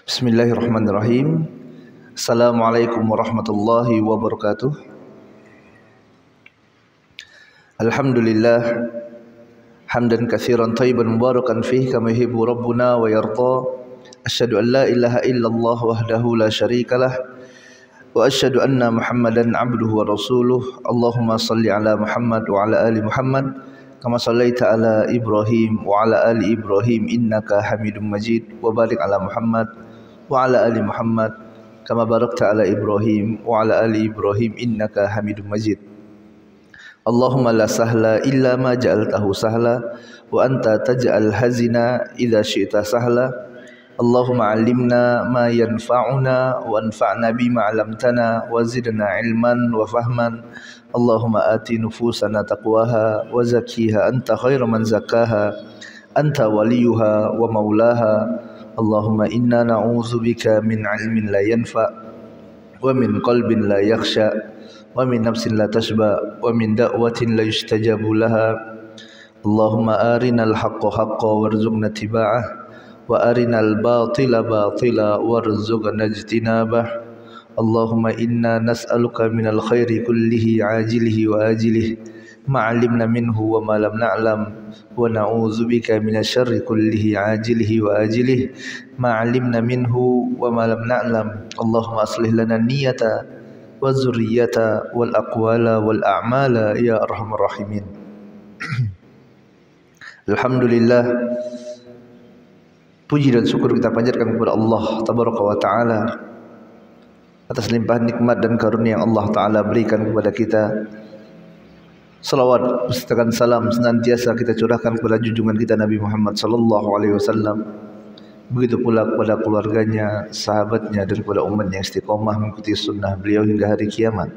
Bismillahirrahmanirrahim. Assalamualaikum warahmatullahi wabarakatuh. Alhamdulillah hamdan katsiran thayyiban mubarakan fihi kama yuhibbu rabbuna wa yarda. Asyhadu an la ilaha illallah wahdahu la syarikalah wa asyhadu anna Muhammadan abduhu wa rasuluh. Allahumma salli ala Muhammad wa ala ali Muhammad kama sallaita ala Ibrahim wa ala ali Ibrahim innaka Hamidum Majid wa barik ala Muhammad wa ala ali Muhammad kama barakta ala Ibrahim wa ala ali Ibrahim innaka Hamidum Majid. Allahumma la sahla illa ma ja'altahu sahla wa anta taj'al hazina idza syi'ta sahla. Allahumma 'allimna ma yanfa'una wa anfa'na bima 'allamtana wa zidna 'ilman wa fahman. Allahumma ati nufusana taqwaha wa zakkiha anta khairu man zakkaha anta waliyuha wa maulaha. Allahumma inna na'udzubika min 'ilmin la yanfa' wa min qalbin la yakhsha wa min nafsin la tashba wa min da'watin la yustajabu laha. Allahumma arinal haqqa haqqan warzuqna ittiba'ah wa arinal batila batila warzuqna ijtinabah. Allahumma inna nas'aluka minal khairi kullihi ajilihi wa ajilihi ma 'alimna minhu wa ma lam na'lam wa na'udzubika minasyarri kullihi ajilihi wa ajilihi ma 'alimna minhu wa ma lam na'lam. Allahumma aslih lana niyyata wa dzurriyyata wal aqwala wal a'mala ya arhamar rahimin. Alhamdulillah, puji dan syukur kita panjatkan kepada Allah tabaraka wa taala atas limpahan nikmat dan karunia yang Allah taala berikan kepada kita. Salawat beserta salam senantiasa kita curahkan kepada junjungan kita Nabi Muhammad sallallahu alaihi wasallam. Begitu pula kepada keluarganya, sahabatnya dan kepada umat yang istiqomah mengikuti sunnah beliau hingga hari kiamat.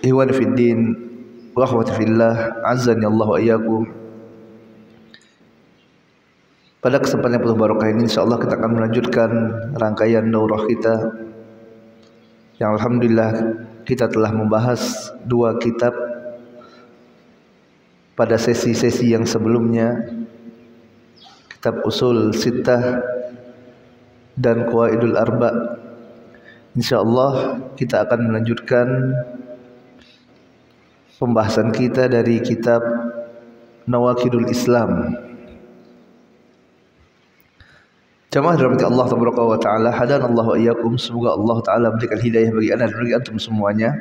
Ikhwan fiddin wa akhwati fillah, azzani Allah wa iyyakum. Pada kesempatan yang penuh barokah ini insyaallah kita akan melanjutkan rangkaian daurah kita yang alhamdulillah kita telah membahas dua kitab pada sesi-sesi yang sebelumnya, kitab Usul Sittah dan Qawaidul Arba'. Insyaallah kita akan melanjutkan pembahasan kita dari kitab Nawaqidul Islam. Jamaah dirahmati Allah tabaraka wa taala, hadanallahu wa iyyakum. Semoga Allah taala berikan hidayah bagi anda dan bagi antum semuanya.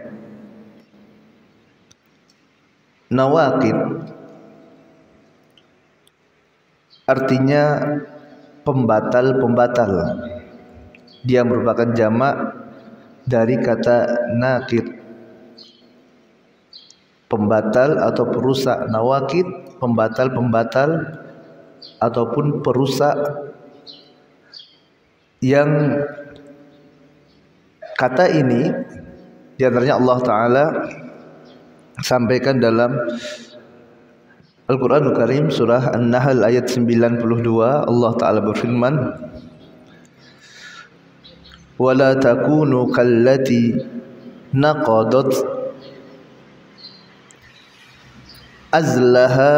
Nawaqid artinya pembatal-pembatal. Dia merupakan jamak dari kata naqid, pembatal atau perusak. Nawaqid, pembatal-pembatal ataupun perusak, yang kata ini di antaranya Allah Ta'ala sampaikan dalam Al-Quranul Karim surah An-Nahl ayat 92. Allah Ta'ala berfirman, وَلَا تَكُونُوا كَالَّتِي نَقَضَتْ أَزْلَهَا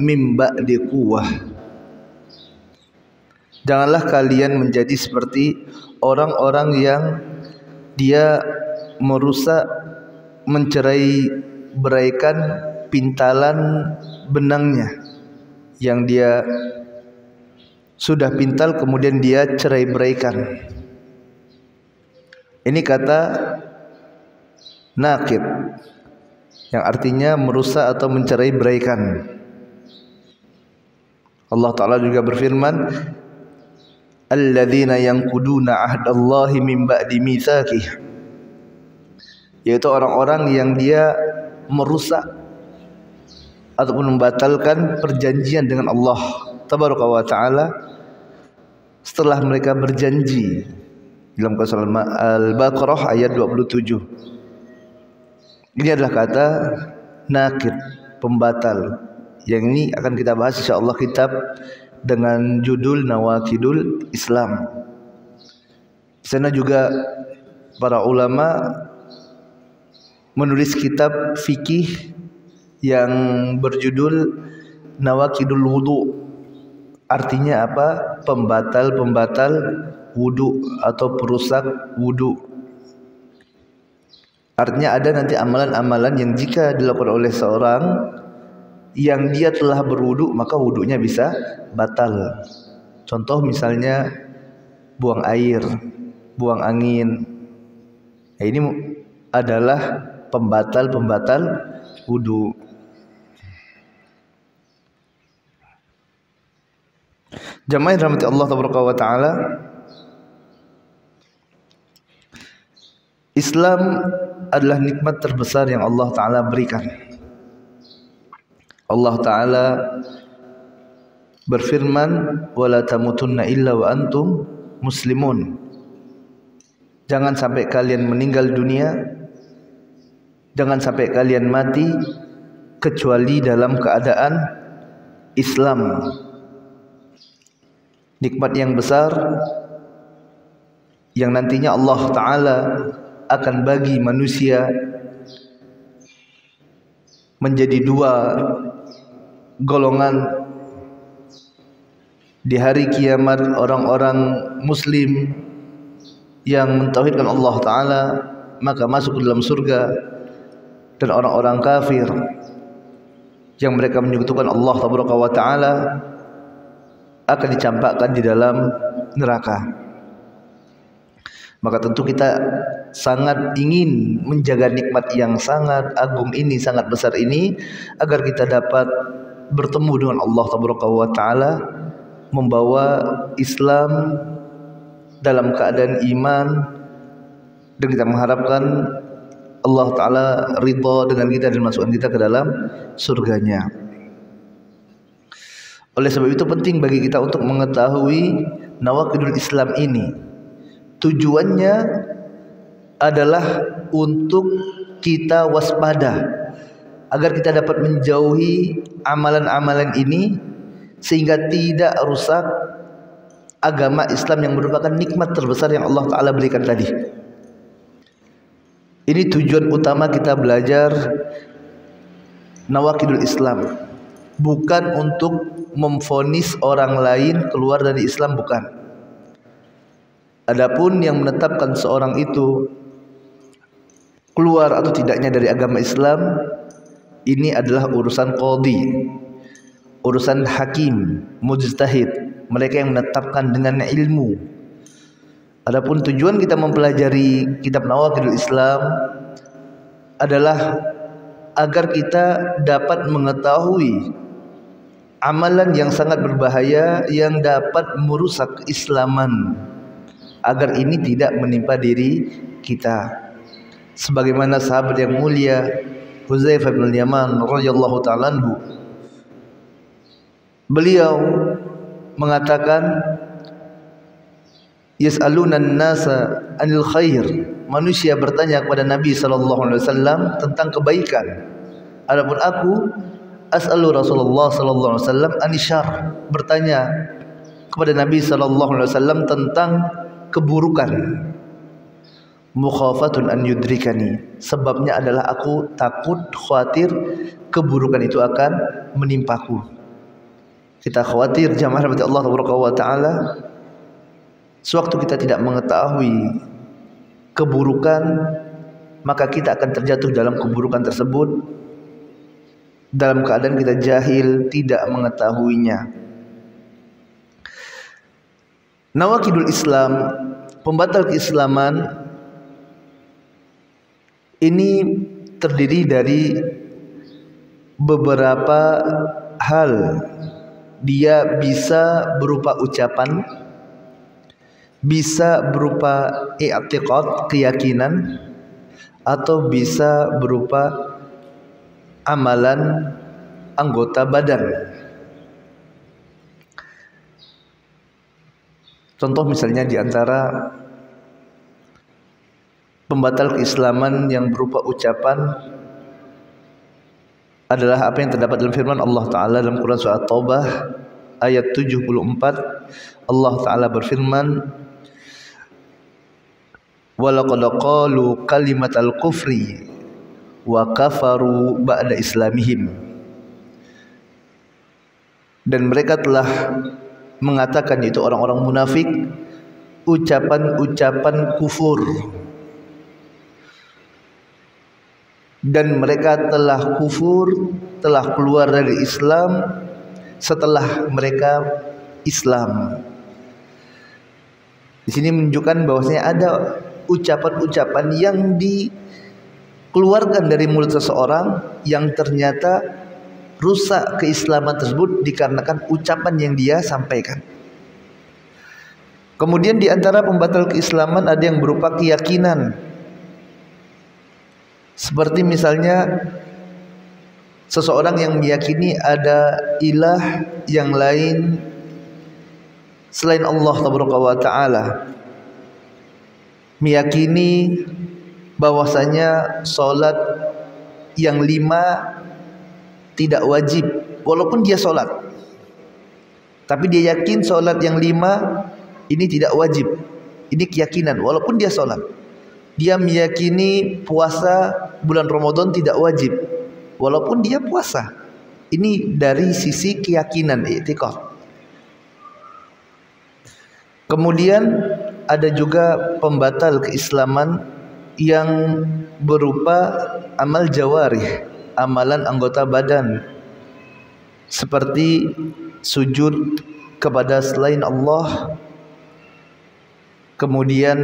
مِنْ بَعْدِ قُوَّةٍ. Janganlah kalian menjadi seperti orang-orang yang dia merusak, mencerai-beraikan pintalan benangnya, yang dia sudah pintal kemudian dia cerai-beraikan. Ini kata naqid yang artinya merusak atau mencerai-beraikan. Allah Ta'ala juga berfirman, alladzina yanquduna ahdallahi min ba'di mitsaqih, yaitu orang-orang yang dia merusak ataupun membatalkan perjanjian dengan Allah tabaraka wa taala setelah mereka berjanji. Dalam surah Al-Baqarah ayat 27. Ini adalah kata naqid, pembatal. Yang ini akan kita bahas insyaallah kitab dengan judul Nawaqidul Islam. Di sana juga para ulama menulis kitab fikih yang berjudul Nawaqidul Wudu, artinya apa? Pembatal-pembatal wudu atau perusak wudu. Artinya ada nanti amalan-amalan yang jika dilakukan oleh seorang yang dia telah berwudu, maka wudunya bisa batal. Contoh misalnya buang air, buang angin. Nah, ini adalah pembatal-pembatal wudu. Jamaah yang dirahmati Allah Taala, Islam adalah nikmat terbesar yang Allah Ta'ala berikan. Allah Ta'ala berfirman, وَلَا تَمُتُنَّ إِلَّا وَأَنْتُمْ مُسْلِمُونَ. Jangan sampai kalian meninggal dunia, jangan sampai kalian mati kecuali dalam keadaan Islam. Nikmat yang besar yang nantinya Allah Ta'ala akan bagi manusia menjadi dua golongan di hari kiamat, orang-orang muslim yang mentauhidkan Allah Ta'ala maka masuk ke dalam surga, dan orang-orang kafir yang mereka menyekutukan Allah Ta'ala akan dicampakkan di dalam neraka. Maka tentu kita sangat ingin menjaga nikmat yang sangat agung ini, sangat besar ini, agar kita dapat bertemu dengan Allah Ta'ala, membawa Islam dalam keadaan iman, dan kita mengharapkan Allah Ta'ala ridha dengan kita dan masukkan kita ke dalam surganya. Oleh sebab itu penting bagi kita untuk mengetahui nawaqidul Islam ini. Tujuannya adalah untuk kita waspada, agar kita dapat menjauhi amalan-amalan ini sehingga tidak rusak agama Islam yang merupakan nikmat terbesar yang Allah Ta'ala berikan tadi. Ini tujuan utama kita belajar nawaqidul Islam, bukan untuk memvonis orang lain keluar dari Islam, bukan. Adapun yang menetapkan seorang itu keluar atau tidaknya dari agama Islam, ini adalah urusan qadhi, urusan hakim, mujtahid, mereka yang menetapkan dengan ilmu. Adapun tujuan kita mempelajari kitab Nawaqidul Islam adalah agar kita dapat mengetahui amalan yang sangat berbahaya yang dapat merusak keislaman, agar ini tidak menimpa diri kita. Sebagaimana sahabat yang mulia Hudzaifah bin Yaman radhiyallahu ta'ala anhu, beliau mengatakan, yas'aluna an-nasa 'anil khair. Manusia bertanya kepada Nabi sallallahu alaihi wasallam tentang kebaikan. Adapun aku as'alu Rasulullah sallallahu alaihi wasallam anisyar, bertanya kepada Nabi sallallahu alaihi wasallam tentang keburukan. Mukhafatun an yudrikani, sebabnya adalah aku takut, khawatir keburukan itu akan menimpaku. Kita khawatir jamaah rahmati Allah Ta'ala, sewaktu kita tidak mengetahui keburukan, maka kita akan terjatuh dalam keburukan tersebut dalam keadaan kita jahil, tidak mengetahuinya. Nawaqidul Islam, pembatal keislaman, ini terdiri dari beberapa hal. Dia bisa berupa ucapan, bisa berupa i'tiqad, keyakinan, atau bisa berupa amalan anggota badan. Contoh misalnya di antara pembatal keislaman yang berupa ucapan adalah apa yang terdapat dalam firman Allah Ta'ala dalam Quran Surah Taubah ayat 74. Allah Ta'ala berfirman, وَلَقَدْ قَالُوا كَلِمَةَ الْكُفْرِ وَكَفَرُوا بَعْدَ إِسْلَامِهِمْ. Dan mereka telah mengatakan, yaitu orang-orang munafik, ucapan-ucapan kufur, dan mereka telah kufur, telah keluar dari Islam setelah mereka Islam. Di sini menunjukkan bahwasanya ada ucapan-ucapan yang dikeluarkan dari mulut seseorang yang ternyata rusak keislaman tersebut dikarenakan ucapan yang dia sampaikan. Kemudian di antara pembatal keislaman ada yang berupa keyakinan. Seperti misalnya seseorang yang meyakini ada ilah yang lain selain Allah Taala, meyakini bahwasanya salat yang 5 tidak wajib walaupun dia salat, tapi dia yakin salat yang 5 ini tidak wajib. Ini keyakinan walaupun dia salat. Dia meyakini puasa bulan Ramadan tidak wajib walaupun dia puasa. Ini dari sisi keyakinan, i'tiqad. Kemudian ada juga pembatal keislaman yang berupa amal jawarih, amalan anggota badan, seperti sujud kepada selain Allah, kemudian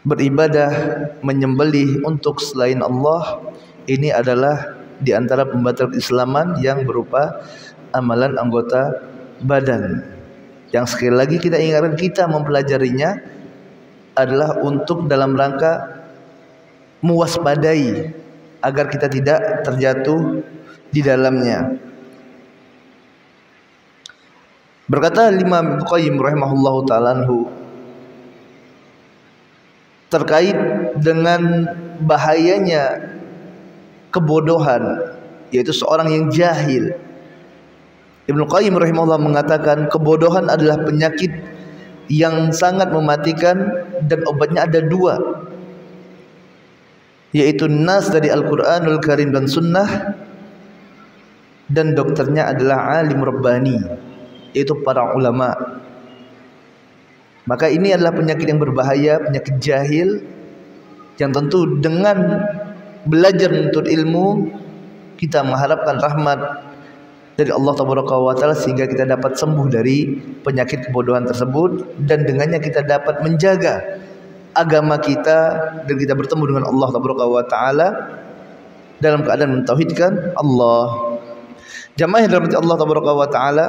beribadah menyembelih untuk selain Allah. Ini adalah di antara pembatal keislaman yang berupa amalan anggota badan, yang sekali lagi kita ingatkan, kita mempelajarinya adalah untuk dalam rangka mewaspadai agar kita tidak terjatuh di dalamnya. Berkata Imam Ibnu Qayyim rahimahullahu ta'ala terkait dengan bahayanya kebodohan, yaitu seorang yang jahil. Ibnu Qayyim rahimahullah mengatakan kebodohan adalah penyakit yang sangat mematikan dan obatnya ada 2, yaitu nas dari Al-Quranul Karim dan Sunnah, dan dokternya adalah alim rabbani, yaitu para ulama. Maka ini adalah penyakit yang berbahaya, penyakit jahil, yang tentu dengan belajar menuntut ilmu kita mengharapkan rahmat dari Allah Taala sehingga kita dapat sembuh dari penyakit kebodohan tersebut, dan dengannya kita dapat menjaga agama kita dan kita bertemu dengan Allah Taala dalam keadaan mentauhidkan Allah. Jamaah yang dirahmati Allah Taala,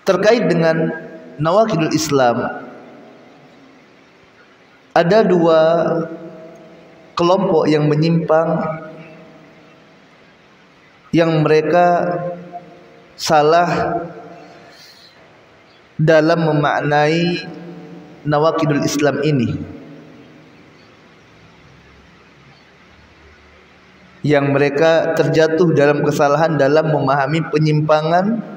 terkait dengan nawaqidul Islam, ada 2 kelompok yang menyimpang, yang mereka salah dalam memaknai nawaqidul Islam ini, yang mereka terjatuh dalam kesalahan dalam memahami penyimpangan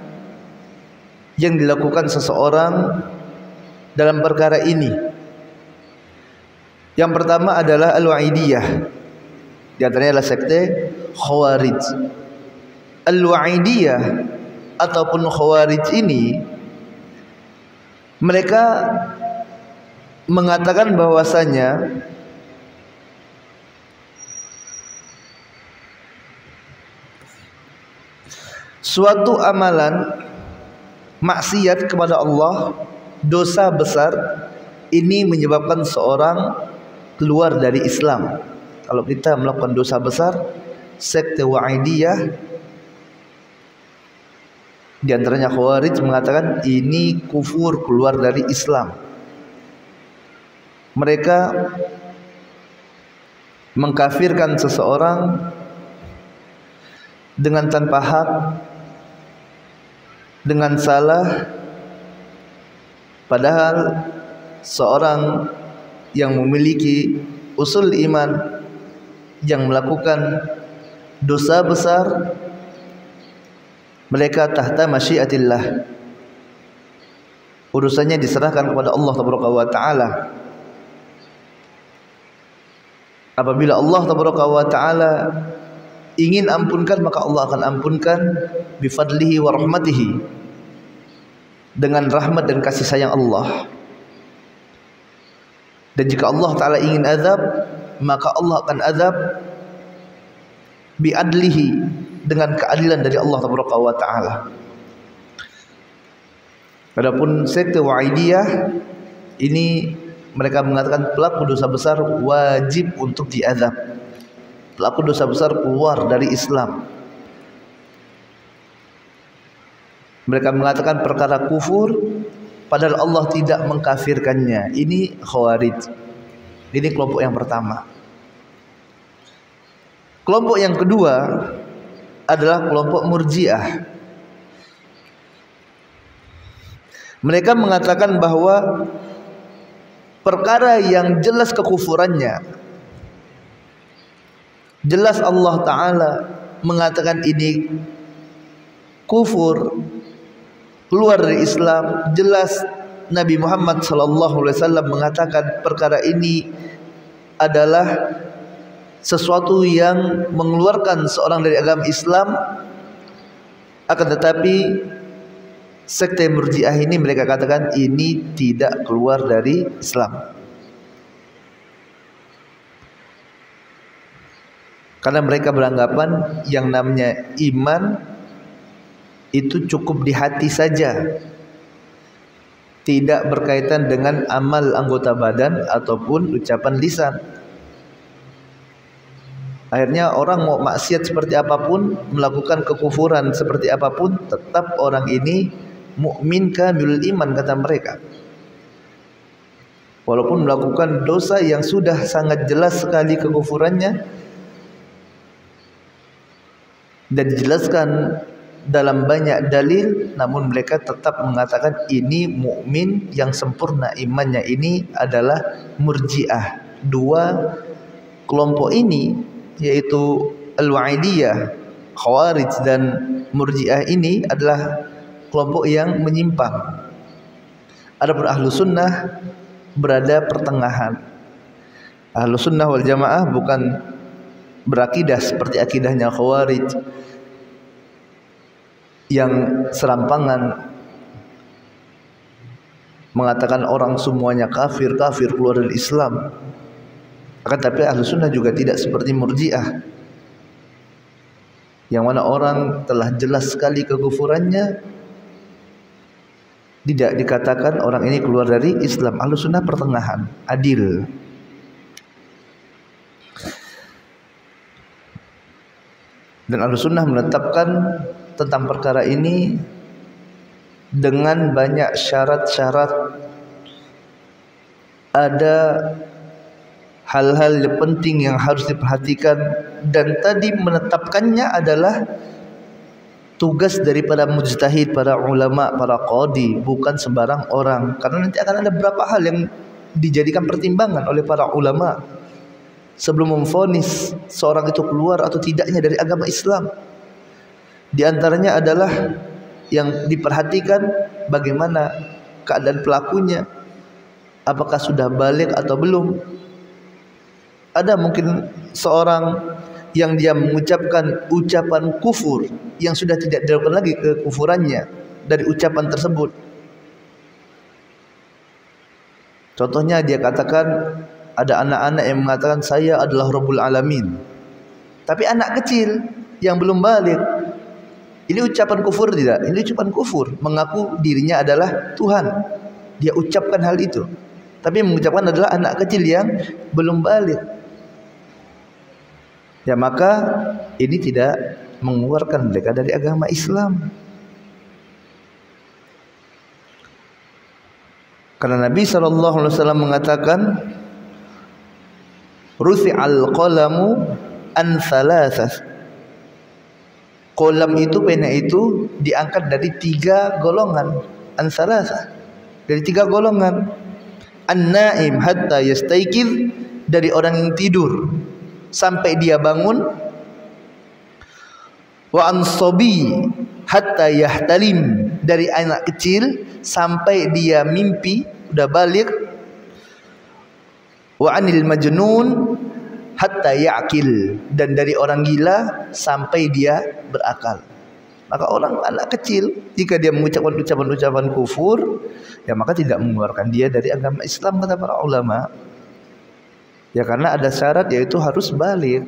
yang dilakukan seseorang dalam perkara ini. Yang pertama adalah Al-Wa'idiyah, di antaranya adalah sekte Khawarij. Al-Wa'idiyah ataupun Khawarij ini, mereka mengatakan bahwasanya suatu amalan maksiat kepada Allah, dosa besar, ini menyebabkan seorang keluar dari Islam. Kalau kita melakukan dosa besar, sekte Wa'idiyah di antaranya Khawarij mengatakan ini kufur, keluar dari Islam. Mereka mengkafirkan seseorang dengan tanpa hak, dengan salah, padahal seorang yang memiliki usul iman yang melakukan dosa besar, mereka tahta masyiatillah, urusannya diserahkan kepada Allah Taala. Apabila Allah Taala ingin ampunkan maka Allah akan ampunkan bifadlihi wa rahmatihi, dengan rahmat dan kasih sayang Allah. Dan jika Allah Ta'ala ingin azab, maka Allah akan azab biadlihi, dengan keadilan dari Allah Ta'ala. Adapun sekte Wa'idiyah ini, mereka mengatakan pelaku dosa besar wajib untuk diazab. Pelaku dosa besar keluar dari Islam. Mereka mengatakan perkara kufur padahal Allah tidak mengkafirkannya. Ini Khawarij. Ini kelompok yang pertama. Kelompok yang kedua adalah kelompok Murji'ah. Mereka mengatakan bahwa perkara yang jelas kekufurannya, jelas Allah Ta'ala mengatakan ini kufur, keluar dari Islam, jelas Nabi Muhammad SAW mengatakan perkara ini adalah sesuatu yang mengeluarkan seorang dari agama Islam. Akan tetapi sekte Murji'ah ini mereka katakan ini tidak keluar dari Islam, karena mereka beranggapan yang namanya iman itu cukup di hati saja, tidak berkaitan dengan amal anggota badan ataupun ucapan lisan. Akhirnya orang mau maksiat seperti apapun, melakukan kekufuran seperti apapun, tetap orang ini mukmin kamilul iman, kata mereka. Walaupun melakukan dosa yang sudah sangat jelas sekali kekufurannya dan dijelaskan dalam banyak dalil, namun mereka tetap mengatakan ini mukmin yang sempurna imannya. Ini adalah Murji'ah. Dua kelompok ini, yaitu Al-Wa'idiyah, Khawarij dan Murji'ah, ini adalah kelompok yang menyimpang. Adapun Ahlu Sunnah berada pertengahan. Ahlu Sunnah wal Jamaah bukan berakidah seperti akidahnya Khawarij yang serampangan mengatakan orang semuanya kafir keluar dari Islam. Akan tapi Ahlu Sunnah juga tidak seperti Murji'ah, yang mana orang telah jelas sekali kekufurannya, tidak dikatakan orang ini keluar dari Islam. Ahlu Sunnah pertengahan, adil. Dan Ahlu Sunnah menetapkan tentang perkara ini dengan banyak syarat-syarat. Ada hal-hal yang penting yang harus diperhatikan, dan tadi menetapkannya adalah tugas daripada mujtahid, para ulama, para qadi, bukan sembarang orang. Karena nanti akan ada beberapa hal yang dijadikan pertimbangan oleh para ulama sebelum memvonis seorang itu keluar atau tidaknya dari agama Islam. Di antaranya adalah yang diperhatikan bagaimana keadaan pelakunya, apakah sudah balik atau belum. Ada mungkin seorang yang dia mengucapkan ucapan kufur yang sudah tidak dilakukan lagi kekufurannya dari ucapan tersebut. Contohnya dia katakan, ada anak-anak yang mengatakan saya adalah Rabbul Alamin, tapi anak kecil yang belum balik. Ini ucapan kufur tidak? Ini ucapan kufur, mengaku dirinya adalah Tuhan. Dia ucapkan hal itu, tapi yang mengucapkan adalah anak kecil yang belum balik. Ya, maka ini tidak mengeluarkan mereka dari agama Islam. Karena Nabi SAW mengatakan, rufi'al qalamu an thalathah. Qalam itu, pena itu diangkat dari 3 golongan. An thalathah, dari 3 golongan. An-naim hatta yastaiqidh, dari orang yang tidur sampai dia bangun. Wa an-sabi hatta yahtalim, dari anak kecil sampai dia mimpi udah balik. Wa anil majnun hatta ya'qil, dan dari orang gila sampai dia berakal. Maka orang anak kecil jika dia mengucapkan ucapan-ucapan kufur, ya maka tidak mengeluarkan dia dari agama Islam, kata para ulama. Ya karena ada syarat, yaitu harus baligh.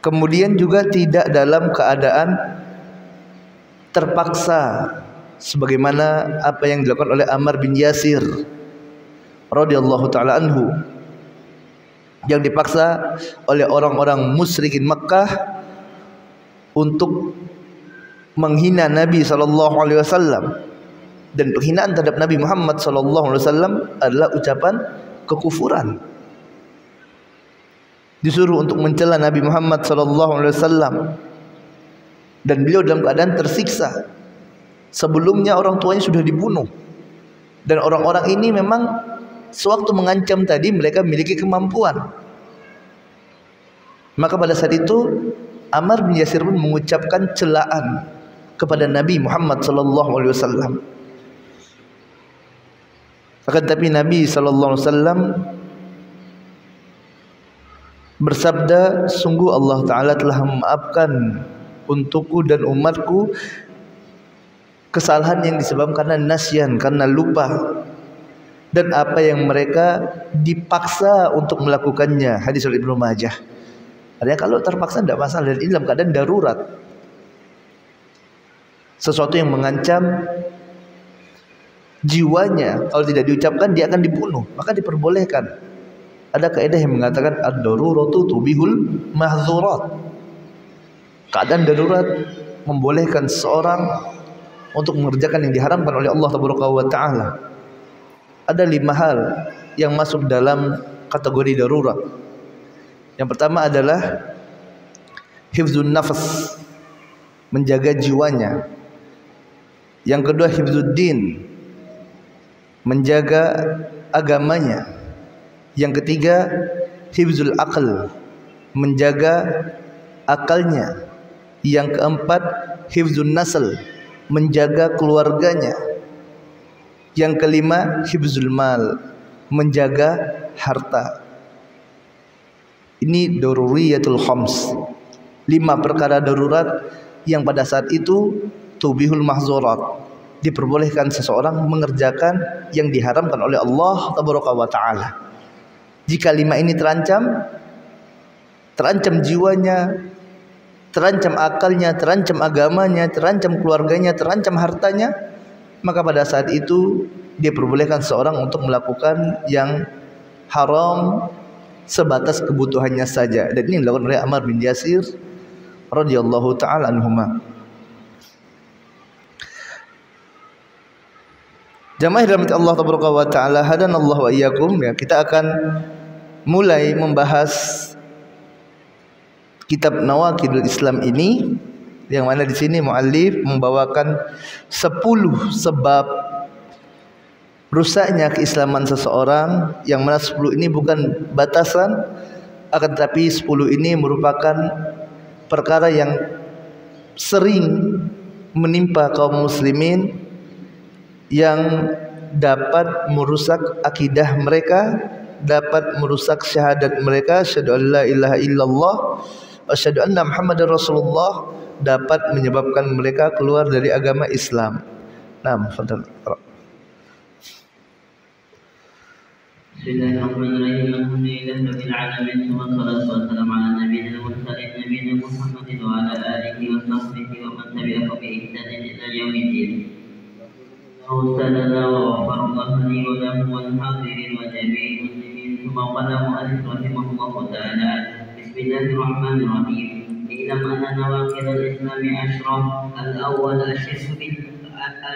Kemudian juga tidak dalam keadaan terpaksa, sebagaimana apa yang dilakukan oleh Ammar bin Yasir radhiyallahu taala anhu, yang dipaksa oleh orang-orang musyrikin Makkah untuk menghina Nabi SAW. Dan penghinaan terhadap Nabi Muhammad SAW adalah ucapan kekufuran. Disuruh untuk mencela Nabi Muhammad SAW, dan beliau dalam keadaan tersiksa. Sebelumnya orang tuanya sudah dibunuh, dan orang-orang ini memang sewaktu mengancam tadi mereka memiliki kemampuan. Maka pada saat itu Ammar bin Yasir pun mengucapkan celaan kepada Nabi Muhammad SAW. Akan tetapi Nabi SAW bersabda, sungguh Allah Ta'ala telah memaafkan untukku dan umatku kesalahan yang disebabkan karena nasyan, karena lupa, dan apa yang mereka dipaksa untuk melakukannya. Hadis dari Ibnu Majah. Artinya kalau terpaksa tidak masalah, dan ini dalam keadaan darurat. Sesuatu yang mengancam jiwanya, kalau tidak diucapkan dia akan dibunuh, maka diperbolehkan. Ada kaidah yang mengatakan ad-daruratu tubihul mahzurat. Keadaan darurat membolehkan seorang untuk mengerjakan yang diharamkan oleh Allah Taala. Ada 5 hal yang masuk dalam kategori darurat. Yang pertama adalah hifzun nafas, menjaga jiwanya. Yang kedua hifzuddin, menjaga agamanya. Yang ketiga hifzul aql, menjaga akalnya. Yang keempat hifzun nasl, menjaga keluarganya. Yang kelima hifzul mal, menjaga harta. Ini daruriyatul khams, 5 perkara darurat yang pada saat itu tubihul mahzurat, diperbolehkan seseorang mengerjakan yang diharamkan oleh Allah Taala. Jika 5 ini terancam jiwanya, terancam akalnya, terancam agamanya, terancam keluarganya, terancam hartanya, maka pada saat itu dia perbolehkan seorang untuk melakukan yang haram sebatas kebutuhannya saja. Dan ini dilakukan oleh Ammar bin Yasir radhiyallahu taala anhuma. Jamaah dirahmati Allah taala, hadanallahu wa iyyakum. Ya, kita akan mulai membahas kitab Nawaqidul Islam ini, yang mana di sini muallif membawakan 10 sebab rusaknya keislaman seseorang, yang mana 10 ini bukan batasan, akan tetapi 10 ini merupakan perkara yang sering menimpa kaum muslimin, yang dapat merusak akidah mereka, dapat merusak syahadat mereka, asyhadu an la ilaha illallah, asyhadu anna Muhammadar Rasulullah, dapat menyebabkan mereka keluar dari agama Islam. Nah, fadhal. Bismillahirrahmanirrahim. Alhamdulillahirabbil alamin, wassalatu wassalamu ala nabiyina Muhammadin wa ala alihi wa sahbihi wa man tabi'ahu bi ihsanin ila yaumiddin. Ustadzana wa wafaradallahu li wa lahu wal hadirin wa jami'il muslimin. Thumma qala mu'allif rahimahullahu ta'ala, bismillahirrahmanirrahim. Ilam anna nawaqidul islami asyrah. Al-awwal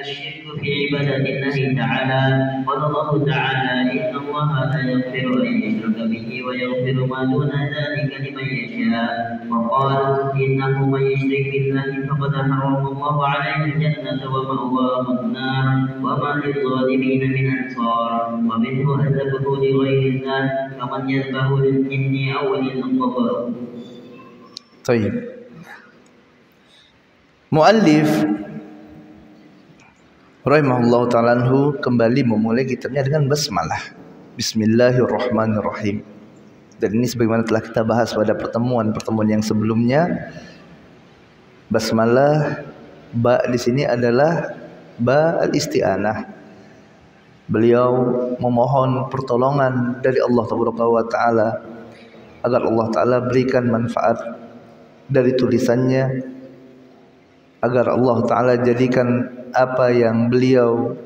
الشرك في عبادة الله تعالى. قال الله تعالى إن الله لا يغفر أن يشرك به ويغفر ما دون ذلك لمن يشاء. وقال إنه من يشرك بالله فقد حرم الله عليه الجنة ومأواه النار وما للظالمين من أنصار. ومنه الذبح لغير الله كمن يذبح للجن أو للقبر. طيب. Muallif rahimahullah ta'ala anhu kembali memulai kitabnya dengan basmalah. Bismillahirrahmanirrahim. Dan ini sebagaimana telah kita bahas pada pertemuan yang sebelumnya, basmalah ba di sini adalah ba al-isti'anah. Beliau memohon pertolongan dari Allah Taala agar Allah Ta'ala berikan manfaat dari tulisannya, agar Allah Ta'ala jadikan apa yang beliau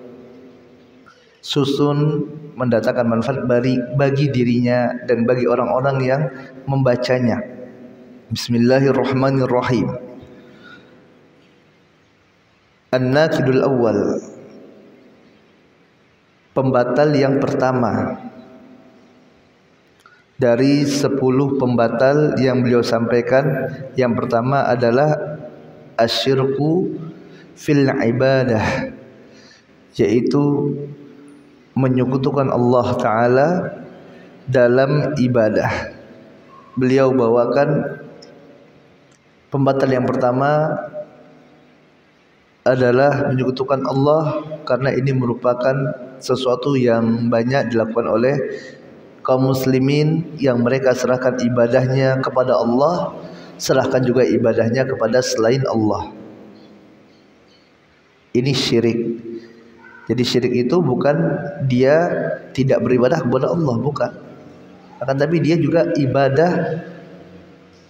susun mendatangkan manfaat bagi dirinya dan bagi orang-orang yang membacanya. Bismillahirrahmanirrahim. An-Nakidul Awwal, pembatal yang pertama dari 10 pembatal yang beliau sampaikan. Yang pertama adalah asyirku fil ibadah, yaitu menyekutukan Allah Ta'ala dalam ibadah. Beliau bawakan pembatal yang pertama adalah menyekutukan Allah, karena ini merupakan sesuatu yang banyak dilakukan oleh kaum muslimin yang mereka serahkan ibadahnya kepada Allah, serahkan juga ibadahnya kepada selain Allah. Ini syirik. Jadi syirik itu bukan dia tidak beribadah kepada Allah, bukan. Akan tapi dia juga ibadah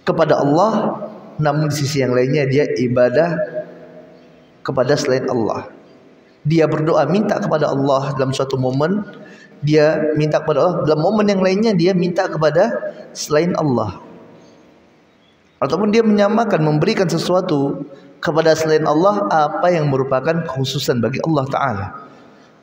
kepada Allah, namun di sisi yang lainnya dia ibadah kepada selain Allah. Dia berdoa minta kepada Allah dalam suatu momen, dia minta kepada Allah, dalam momen yang lainnya dia minta kepada selain Allah. Ataupun dia menyamakan, memberikan sesuatu kepada selain Allah apa yang merupakan khususan bagi Allah Ta'ala.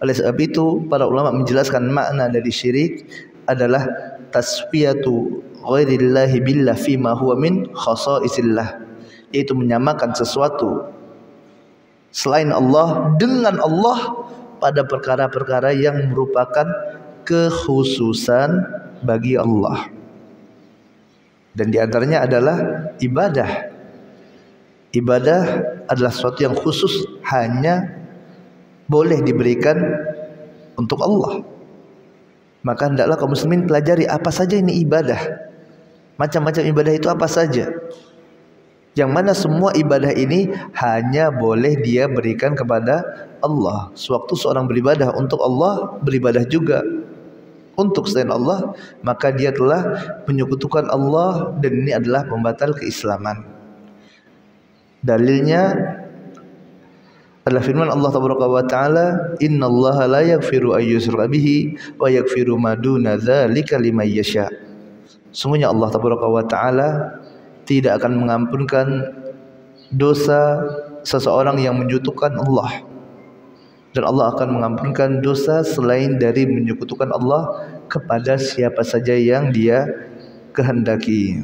Oleh sebab itu para ulama menjelaskan makna dari syirik adalah tasfiyatu ghairillahi billah fima huwa min khasaisillah, yaitu menyamakan sesuatu selain Allah dengan Allah pada perkara-perkara yang merupakan kekhususan bagi Allah. Dan diantaranya adalah ibadah. Ibadah adalah sesuatu yang khusus, hanya boleh diberikan untuk Allah. Maka hendaklah kaum muslimin pelajari apa saja ini ibadah. Macam-macam ibadah itu apa saja, yang mana semua ibadah ini hanya boleh dia berikan kepada Allah. Sewaktu seorang beribadah untuk Allah, beribadah juga untuk selain Allah, maka dia telah menyekutukan Allah, dan ini adalah pembatal keislaman. Dalilnya adalah firman Allah Ta'ala, innallaha la yaghfiru an yushraka bihi wa yaghfiru ma duna dzalika liman yasha. Sungguhnya Allah Ta'ala tidak akan mengampunkan dosa seseorang yang menyekutukan Allah, dan Allah akan mengampunkan dosa selain dari menyekutukan Allah kepada siapa saja yang dia kehendaki.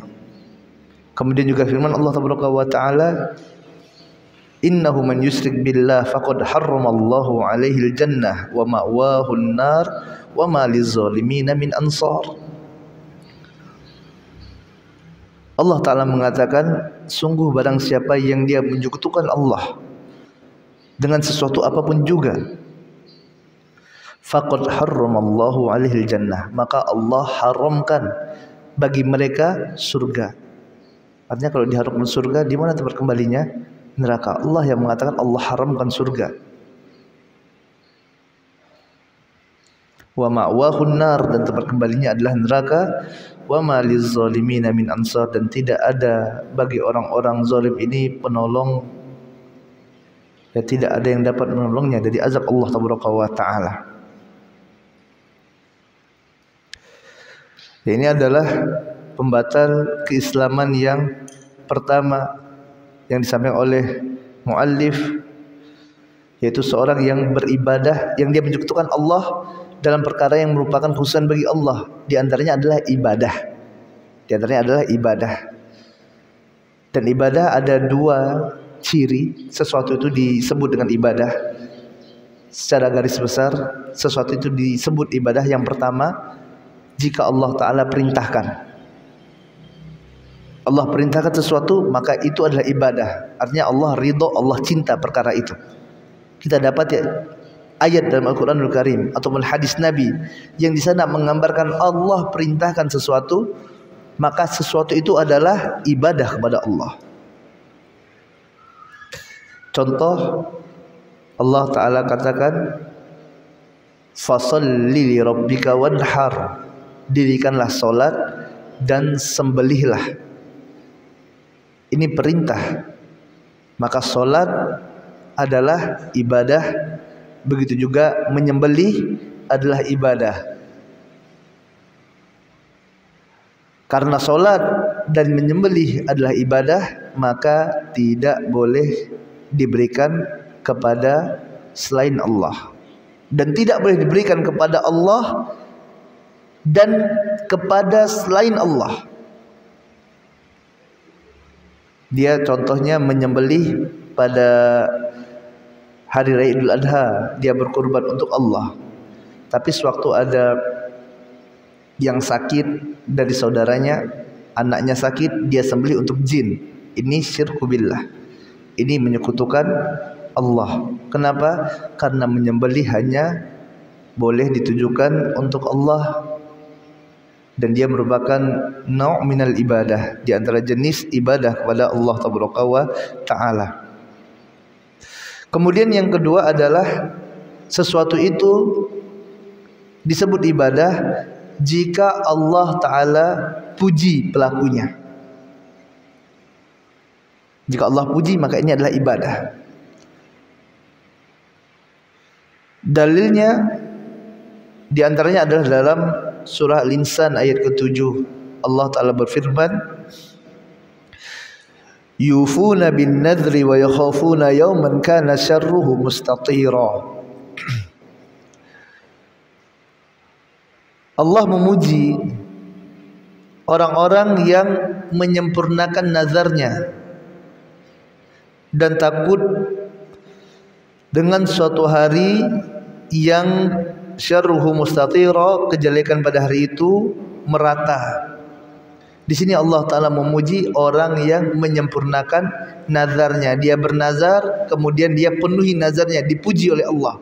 Kemudian juga firman Allah Ta'ala, innahu man yusyrik billah faqad harramallahu alaihi al-jannah wa ma'wahu an-nar wa ma liz-zalimina min ansar. Allah Ta'ala mengatakan, sungguh barang siapa yang dia menyekutukan Allah dengan sesuatu apapun juga, faqad harramallahu alaihi al-jannah, maka Allah haramkan bagi mereka surga. Artinya kalau diharamkan surga, di mana tempat kembalinya? Neraka. Allah yang mengatakan Allah haramkan surga. Wa ma'wahun nar, dan tempat kembalinya adalah neraka. Wa ma liz-zalimina min ansar, dan tidak ada bagi orang-orang zalim ini penolong, ya tidak ada yang dapat menolongnya dari azab Allah Ta'ala. Ya, ini adalah pembatal keislaman yang pertama yang disampaikan oleh muallif, yaitu seorang yang beribadah, yang dia menyekutukan Allah dalam perkara yang merupakan khususan bagi Allah. Di antaranya adalah ibadah. Di antaranya adalah ibadah. Dan ibadah ada dua ciri sesuatu itu disebut dengan ibadah. Secara garis besar, sesuatu itu disebut ibadah. Yang pertama, jika Allah Ta'ala perintahkan. Allah perintahkan sesuatu, maka itu adalah ibadah. Artinya Allah ridho, Allah cinta perkara itu. Kita dapat ya ayat dalam Al-Quranul Karim ataupun hadis Nabi yang di sana menggambarkan Allah perintahkan sesuatu, maka sesuatu itu adalah ibadah kepada Allah. Contoh, Allah Ta'ala katakan, fasalli li rabbika wanhar, dirikanlah solat dan sembelihlah. Ini perintah, maka solat adalah ibadah, begitu juga menyembelih adalah ibadah. Karena solat dan menyembelih adalah ibadah, maka tidak boleh diberikan kepada selain Allah, dan tidak boleh diberikan kepada Allah dan kepada selain Allah. Dia contohnya menyembelih pada hari raya Idul Adha, dia berkorban untuk Allah. Tapi sewaktu ada yang sakit dari saudaranya, anaknya sakit, dia sembelih untuk jin. Ini syirku billah. Ini menyekutukan Allah. Kenapa? Karena menyembelih hanya boleh ditujukan untuk Allah, dan dia merupakan nau' minal ibadah, di antara jenis ibadah kepada Allah Ta'ala. Kemudian yang kedua adalah sesuatu itu disebut ibadah jika Allah Ta'ala puji pelakunya. Jika Allah puji, maka ini adalah ibadah. Dalilnya di antaranya adalah dalam surah Al-Insan ayat ke-7. Allah Ta'ala berfirman, yufuna bin nadri wa yakhafuna yawman kana syarruhu mustatira. Allah memuji orang-orang yang menyempurnakan nazarnya dan takut dengan suatu hari yang syarruhu mustatira, kejelekan pada hari itu merata. Di sini Allah Ta'ala memuji orang yang menyempurnakan nazarnya. Dia bernazar, kemudian dia penuhi nazarnya, dipuji oleh Allah.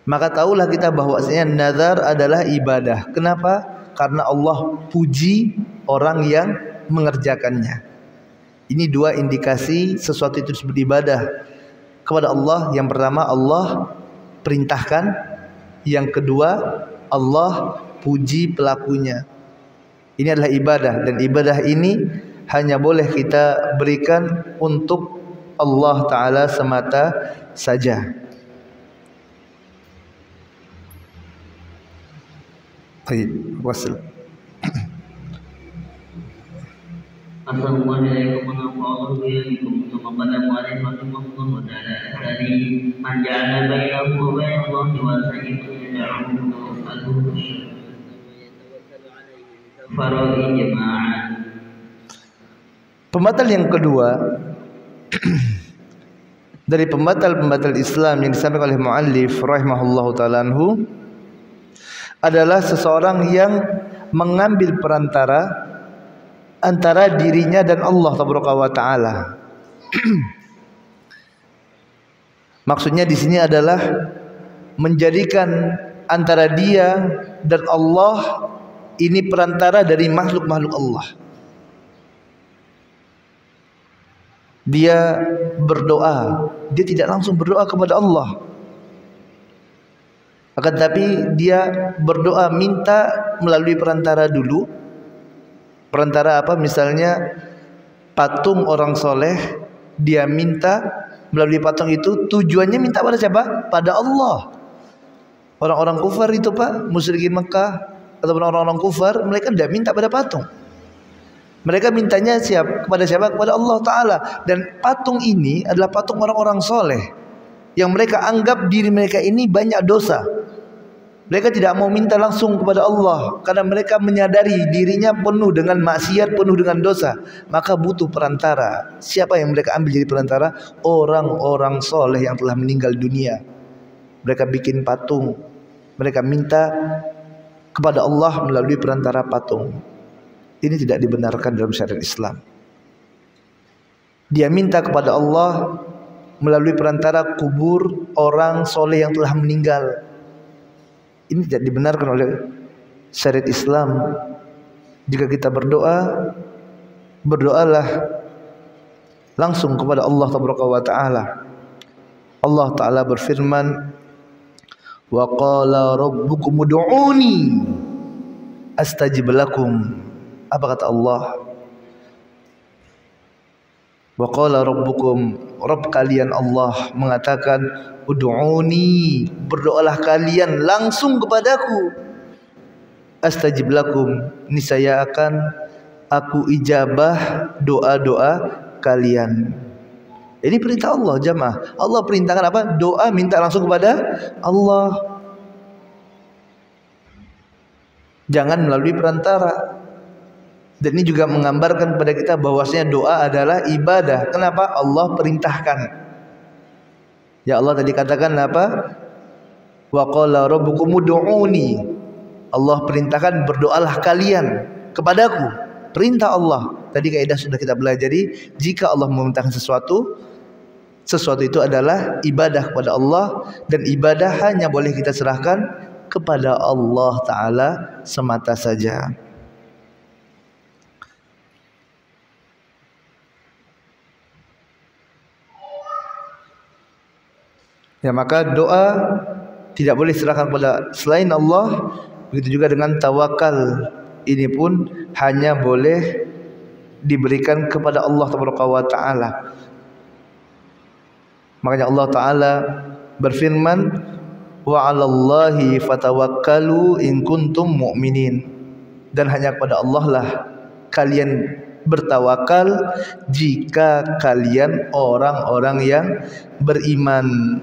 Maka tahulah kita bahwasanya nazar adalah ibadah. Kenapa? Karena Allah puji orang yang mengerjakannya. Ini dua indikasi sesuatu itu disebut ibadah kepada Allah. Yang pertama, Allah perintahkan. Yang kedua, Allah puji pelakunya. Ini adalah ibadah, dan ibadah ini hanya boleh kita berikan untuk Allah Ta'ala semata saja. Baik, wassalam. Assalamualaikum warahmatullahi wabarakatuh. Assalamualaikum warahmatullahi wabarakatuh. Man ja'ala bainahu wa bainallahi wasa'idun yad'uhu fara'i jama'ah. Pembatal yang kedua dari pembatal-pembatal Islam yang disampaikan oleh muallif rahimahullahu ta'ala anhu adalah seseorang yang mengambil perantara antara dirinya dan Allah Ta'ala. Maksudnya di sini adalah menjadikan antara dia dan Allah ini perantara dari makhluk-makhluk Allah. Dia berdoa, dia tidak langsung berdoa kepada Allah, akan tapi dia berdoa minta melalui perantara dulu. Perantara apa? Misalnya patung orang soleh, dia minta melalui patung itu. Tujuannya minta pada siapa? Pada Allah. Orang-orang kufar itu Pak, musyrikin Mekah ataupun orang-orang kufar, mereka tidak minta pada patung. Mereka mintanya kepada siapa? Kepada Allah Ta'ala. Dan patung ini adalah patung orang-orang soleh yang mereka anggap diri mereka ini banyak dosa. Mereka tidak mau minta langsung kepada Allah karena mereka menyadari dirinya penuh dengan maksiat, penuh dengan dosa. Maka butuh perantara. Siapa yang mereka ambil jadi perantara? Orang-orang soleh yang telah meninggal dunia. Mereka bikin patung. Mereka minta kepada Allah melalui perantara patung. Ini tidak dibenarkan dalam syariat Islam. Dia minta kepada Allah melalui perantara kubur orang soleh yang telah meninggal. Ini tidak dibenarkan oleh syariat Islam. Jika kita berdoa, berdoalah langsung kepada Allah Taala. Allah Ta'ala berfirman, wa qala rabbukum ud'uni astajib lakum. Apa kata Allah? Wa qala rabbukum, Rabb kalian Allah mengatakan, ud'uni, berdoalah kalian langsung kepadaku, astajib lakum, niscaya akan aku ijabah doa-doa kalian. Ini perintah Allah jamaah. Allah perintahkan apa? Doa minta langsung kepada Allah. Jangan melalui perantara. Dan ini juga menggambarkan kepada kita bahwasanya doa adalah ibadah. Kenapa? Allah perintahkan. Ya Allah tadi katakan apa? Wa qala rabbukum ud'uni. Allah perintahkan berdoalah kalian kepadaku. Perintah Allah. Tadi kaidah sudah kita pelajari, jika Allah memerintahkan sesuatu itu adalah ibadah kepada Allah, dan ibadah hanya boleh kita serahkan kepada Allah Ta'ala semata saja. Ya, maka doa tidak boleh serahkan kepada selain Allah. Begitu juga dengan tawakal, ini pun hanya boleh diberikan kepada Allah Taala. Makanya Allah Ta'ala berfirman, wa 'alallahi fatawakkalu in kuntum mu'minin. Dan hanya kepada Allah lah kalian bertawakal jika kalian orang-orang yang beriman.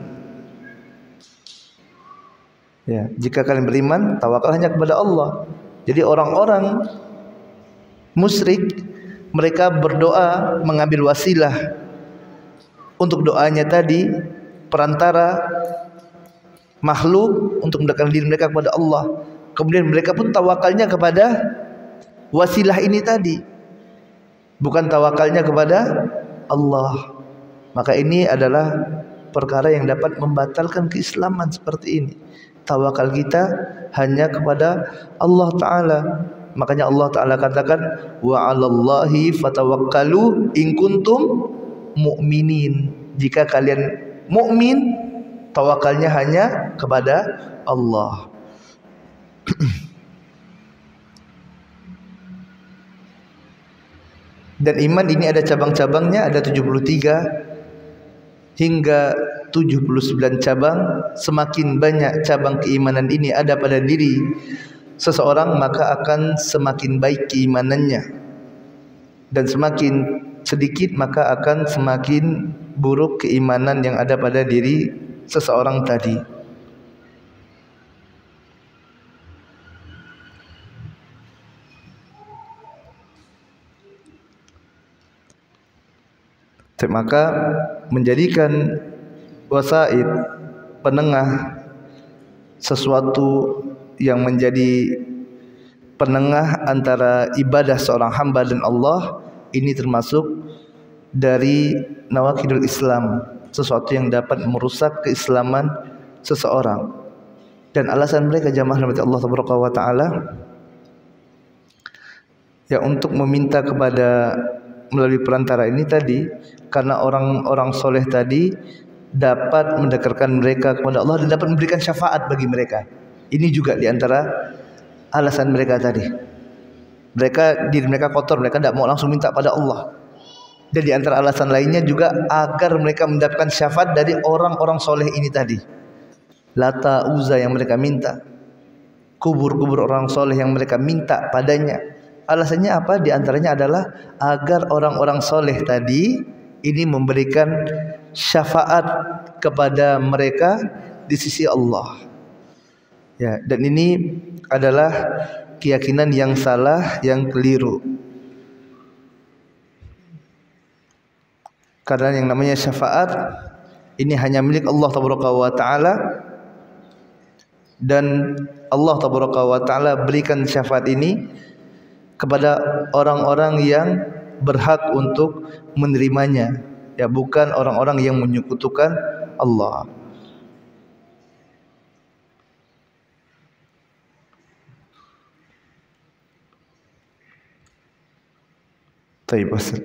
Ya, jika kalian beriman, tawakal hanya kepada Allah. Jadi orang-orang musyrik, mereka berdoa mengambil wasilah untuk doanya tadi, perantara makhluk untuk mendekatkan diri mereka kepada Allah. Kemudian mereka pun tawakalnya kepada wasilah ini tadi, bukan tawakalnya kepada Allah. Maka ini adalah perkara yang dapat membatalkan keislaman seperti ini. Tawakal kita hanya kepada Allah Ta'ala. Makanya Allah Ta'ala katakan, wa 'alallahi fatawakkalu in kuntum mu'minin. Jika kalian mukmin, tawakalnya hanya kepada Allah. Dan iman ini ada cabang-cabangnya, ada 73 hingga 79 cabang. Semakin banyak cabang keimanan ini ada pada diri seseorang, maka akan semakin baik keimanannya, dan semakin sedikit maka akan semakin buruk keimanan yang ada pada diri seseorang tadi. Maka menjadikan wasaid, penengah, sesuatu yang menjadi penengah antara ibadah seorang hamba dan Allah, ini termasuk dari nawaqidul Islam, sesuatu yang dapat merusak keislaman seseorang. Dan alasan mereka jamaah rahmat Allah Subhanahu wa taala ya untuk meminta kepada melalui perantara ini tadi, karena orang-orang soleh tadi dapat mendekatkan mereka kepada Allah dan dapat memberikan syafaat bagi mereka. Ini juga diantara alasan mereka tadi. Diri mereka kotor, mereka tidak mau langsung minta pada Allah. Dan diantara alasan lainnya juga agar mereka mendapatkan syafaat dari orang-orang soleh ini tadi. Lata, Uzza yang mereka minta, kubur-kubur orang soleh yang mereka minta padanya. Alasannya apa? Di antaranya adalah agar orang-orang soleh tadi ini memberikan syafaat kepada mereka di sisi Allah. Ya, dan ini adalah keyakinan yang salah, yang keliru. Karena yang namanya syafaat ini hanya milik Allah Taala, dan Allah Taala berikan syafaat ini kepada orang-orang yang berhak untuk menerimanya. ya, bukan orang-orang yang menyekutukan Allah. Taib Ustaz.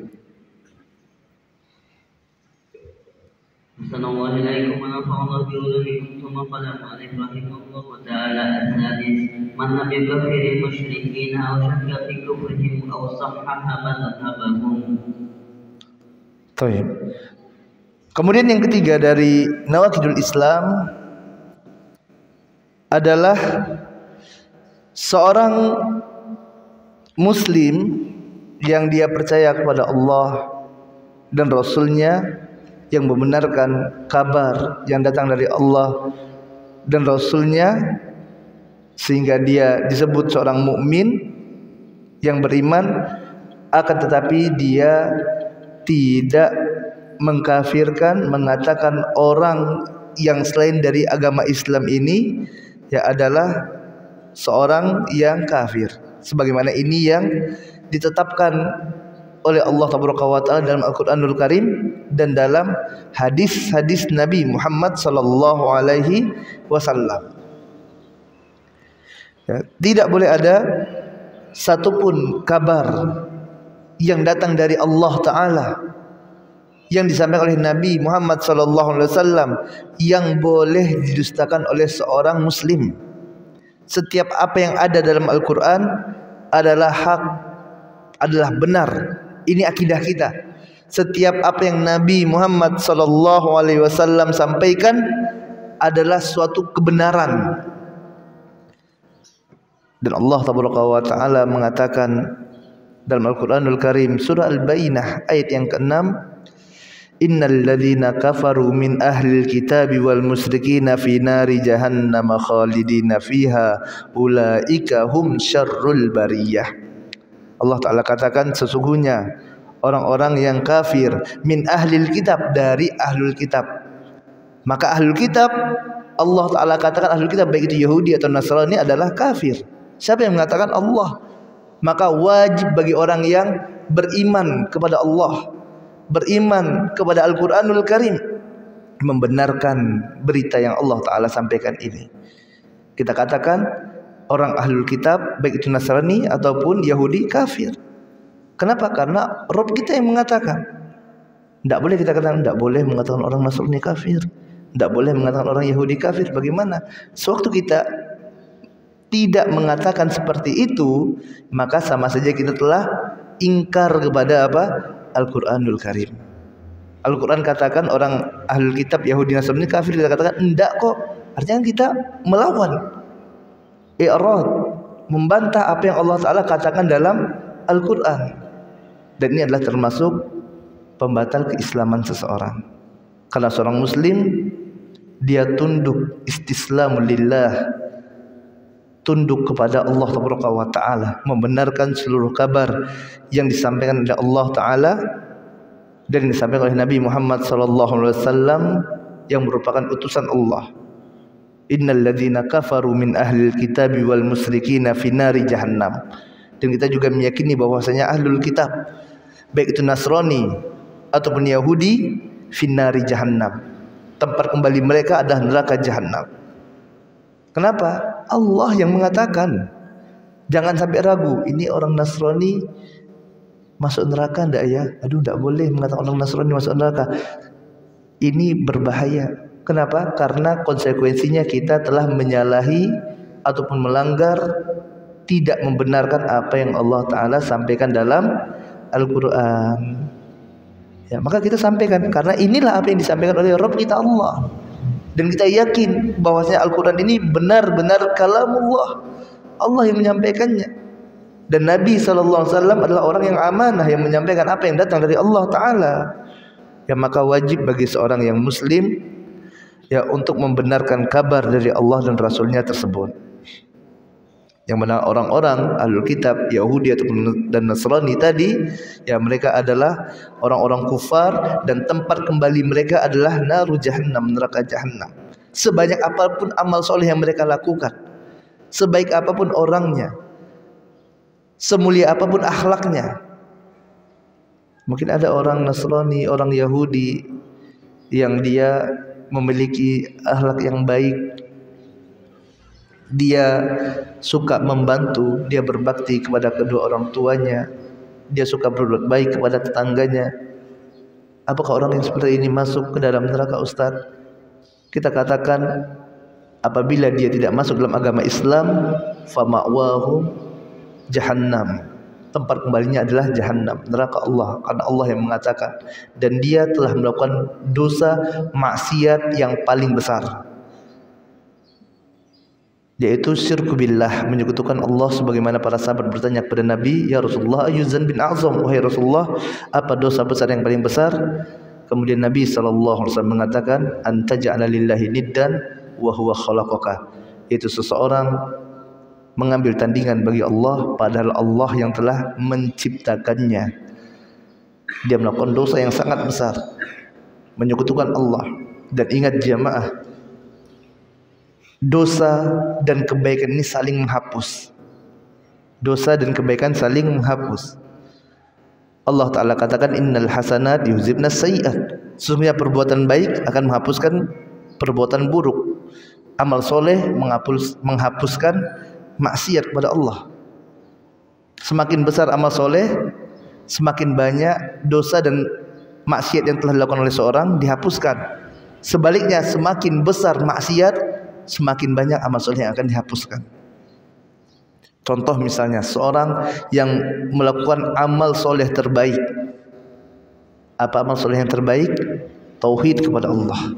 Assalamualaikum warahmatullahi wabarakatuh. ثم قال المؤلف رحمه الله تعالى السادس من لم يكفر المشركين أو شك في كفرهم أو صحح مذهبهم. Taib. Kemudian yang ketiga dari nawaqidul Islam adalah seorang muslim yang dia percaya kepada Allah dan Rasulnya, yang membenarkan kabar yang datang dari Allah dan Rasulnya, sehingga dia disebut seorang mukmin yang beriman, akan tetapi dia tidak mengkafirkan, mengatakan orang yang selain dari agama Islam ini ya adalah seorang yang kafir, sebagaimana ini yang ditetapkan oleh Allah Taala dalam Al-Qur'anul Karim dan dalam hadis-hadis Nabi Muhammad sallallahu alaihi wasallam. Ya, tidak boleh ada satupun kabar yang datang dari Allah Taala yang disampaikan oleh Nabi Muhammad sallallahu alaihi wasallam yang boleh didustakan oleh seorang muslim. Setiap apa yang ada dalam Al-Qur'an adalah hak, adalah benar. Ini akidah kita. Setiap apa yang Nabi Muhammad sallallahu alaihi wasallam sampaikan adalah suatu kebenaran. Dan Allah Taala mengatakan dalam Al-Qur'anul Karim surah Al-Bayyinah ayat yang ke-6, innal ladzina kafaru min ahlil kitabi wal musyrikina fi nari jahannam khalidina fiha ulaika hum syarrul bariyah. Allah Ta'ala katakan sesungguhnya orang-orang yang kafir min ahlil kitab, dari ahlul kitab. Maka ahlul kitab, Allah Ta'ala katakan ahlul kitab baik itu Yahudi atau Nasrani adalah kafir. Siapa yang mengatakan? Allah. Maka wajib bagi orang yang beriman kepada Allah, beriman kepada Al-Quranul Karim, membenarkan berita yang Allah Ta'ala sampaikan ini. Kita katakan orang ahlul kitab baik itu Nasrani ataupun Yahudi kafir. Kenapa? Karena Rabb kita yang mengatakan. Tidak boleh kita katakan, tidak boleh mengatakan orang Nasrani kafir, tidak boleh mengatakan orang Yahudi kafir. Bagaimana? Sewaktu kita tidak mengatakan seperti itu, maka sama saja kita telah ingkar kepada apa? Al-Quranul Karim. Al-Quran katakan orang ahlul kitab Yahudi Nasrani kafir, kita katakan enggak kok. Artinya kita melawan, i'rad, membantah apa yang Allah Ta'ala katakan dalam Al-Quran. Dan ini adalah termasuk pembatal keislaman seseorang. Kalau seorang muslim dia tunduk, istislamul lillah, tunduk kepada Allah Ta'ala, membenarkan seluruh kabar yang disampaikan oleh Allah Ta'ala dan yang disampaikan oleh Nabi Muhammad SAW yang merupakan utusan Allah. Innal ladzina kafaru min ahlil kitabi wal musyrikina fi nari jahannam. Dan kita juga meyakini bahwasanya ahlul kitab baik itu Nasrani ataupun Yahudi fi nari jahannam, tempat kembali mereka adalah neraka jahannam. Kenapa? Allah yang mengatakan. Jangan sampai ragu, ini orang Nasrani masuk neraka enggak ya? Aduh, enggak boleh mengatakan orang Nasrani masuk neraka. Ini berbahaya. Kenapa? Karena konsekuensinya kita telah menyalahi ataupun melanggar, tidak membenarkan apa yang Allah Ta'ala sampaikan dalam Al-Quran. Ya, maka kita sampaikan, karena inilah apa yang disampaikan oleh Rabb kita Allah. Dan kita yakin bahwasanya Al-Quran ini benar-benar kalamullah, Allah yang menyampaikannya. Dan Nabi SAW adalah orang yang amanah, yang menyampaikan apa yang datang dari Allah Ta'ala. Ya, maka wajib bagi seorang yang muslim ya untuk membenarkan kabar dari Allah dan Rasulnya tersebut. Yang mana orang-orang ahlul kitab Yahudi ataupun dan Nasrani tadi, ya mereka adalah orang-orang kufar dan tempat kembali mereka adalah naru jahannam, neraka jahannam. Sebanyak apapun amal soleh yang mereka lakukan, sebaik apapun orangnya, semulia apapun akhlaknya, Mungkin ada orang Nasrani, orang Yahudi yang dia memiliki akhlak yang baik, dia suka membantu, dia berbakti kepada kedua orang tuanya, dia suka berbuat baik kepada tetangganya. Apakah orang yang seperti ini masuk ke dalam neraka, Ustaz? Kita katakan apabila dia tidak masuk dalam agama Islam, fa ma'wahu jahannam, tempat kembalinya adalah jahannam, neraka Allah, karena Allah yang mengatakan, dan dia telah melakukan dosa maksiat yang paling besar, yaitu syirku billah, menyekutukan Allah. Sebagaimana para sahabat bertanya kepada Nabi, ya Rasulullah, ayu dzanbin a'zam, wahai Rasulullah, apa dosa besar yang paling besar? Kemudian Nabi SAW mengatakan, anta ja'ala lillahi niddan wa huwa khalaqaka, yaitu seseorang mengambil tandingan bagi Allah padahal Allah yang telah menciptakannya. Dia melakukan dosa yang sangat besar, menyekutukan Allah. Dan ingat jamaah, dosa dan kebaikan ini saling menghapus. Dosa dan kebaikan saling menghapus. Allah Ta'ala katakan, innal hasanat yuzhibnas sayyi'at, sesungguhnya perbuatan baik akan menghapuskan perbuatan buruk. Amal soleh menghapuskan maksiat kepada Allah. Semakin besar amal soleh, semakin banyak dosa dan maksiat yang telah dilakukan oleh seorang dihapuskan. Sebaliknya, semakin besar maksiat, semakin banyak amal soleh yang akan dihapuskan. Contoh misalnya, seorang yang melakukan amal soleh terbaik. Apa amal soleh yang terbaik? Tauhid kepada Allah.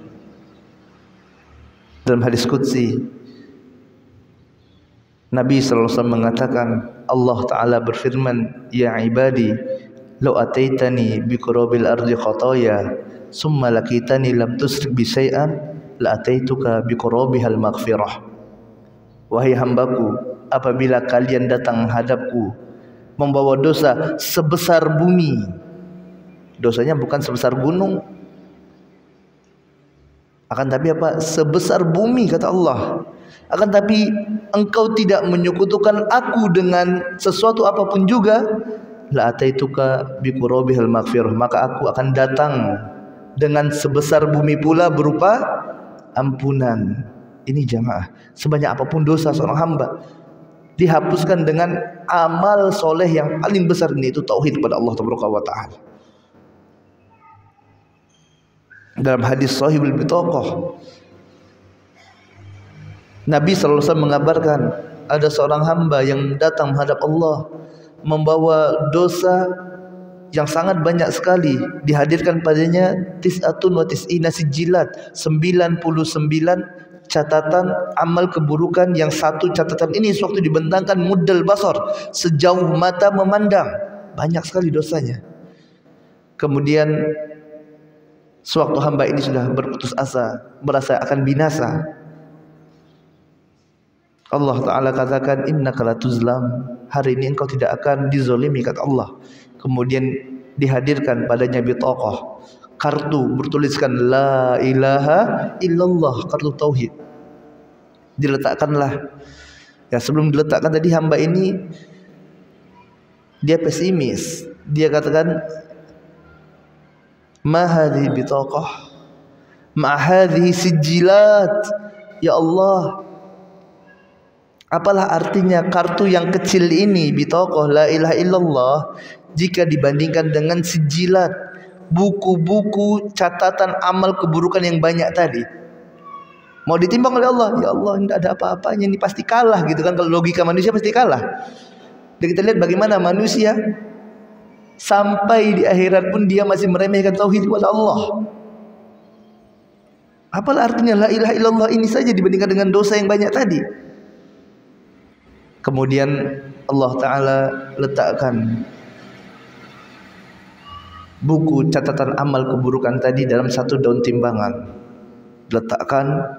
Dalam hadis qudsi, Nabi SAW mengatakan, Allah Ta'ala berfirman, ya ibadi, law ataitani biqurabil ardi khataya, summa lakitani lam tusrik bi syai'an, la ataituka biqurabihal maghfirah. Wahai hambaku, apabila kalian datang menghadapku membawa dosa sebesar bumi, dosanya bukan sebesar gunung, akan tapi apa? Sebesar bumi, kata Allah. Akan tapi engkau tidak menyekutukan aku dengan sesuatu apapun juga, la ataituka biqurabihal maghfirah, maka aku akan datang dengan sebesar bumi pula berupa ampunan. Ini jamaah, sebanyak apapun dosa seorang hamba dihapuskan dengan amal soleh yang paling besar ini, itu tauhid kepada Allah Taala. Dalam hadis Sahihul Bitaqah, Nabi SAW mengabarkan ada seorang hamba yang datang menghadap Allah membawa dosa yang sangat banyak sekali. Dihadirkan padanya tis'atun wa tis'ina sijillat, 99 catatan amal keburukan, yang satu catatan ini sewaktu dibentangkan muddal basar, sejauh mata memandang. Banyak sekali dosanya. Kemudian sewaktu hamba ini sudah berputus asa, merasa akan binasa, Allah Ta'ala katakan, innaka latuzlam, hari ini engkau tidak akan dizolimi, kata Allah. Kemudian dihadirkan padanya bitaqah, kartu bertuliskan la ilaha illallah, kartu tauhid. Diletakkanlah. Ya, sebelum diletakkan tadi hamba ini dia pesimis. Dia katakan, ma hadhihi bitaqah, ma hadhihi sijilat, ya Allah, apalah artinya kartu yang kecil ini, bitaqah la ilaha illallah, jika dibandingkan dengan sijilat, buku-buku catatan amal keburukan yang banyak tadi. Mau ditimbang oleh Allah, ya Allah, tidak ada apa-apanya, ini pasti kalah gitu kan. Kalau logika manusia pasti kalah. Dan kita lihat bagaimana manusia sampai di akhirat pun dia masih meremehkan tauhid kepada Allah. Apalah artinya la ilaha illallah ini saja dibandingkan dengan dosa yang banyak tadi. Kemudian Allah Ta'ala letakkan buku catatan amal keburukan tadi dalam satu daun timbangan. Letakkan.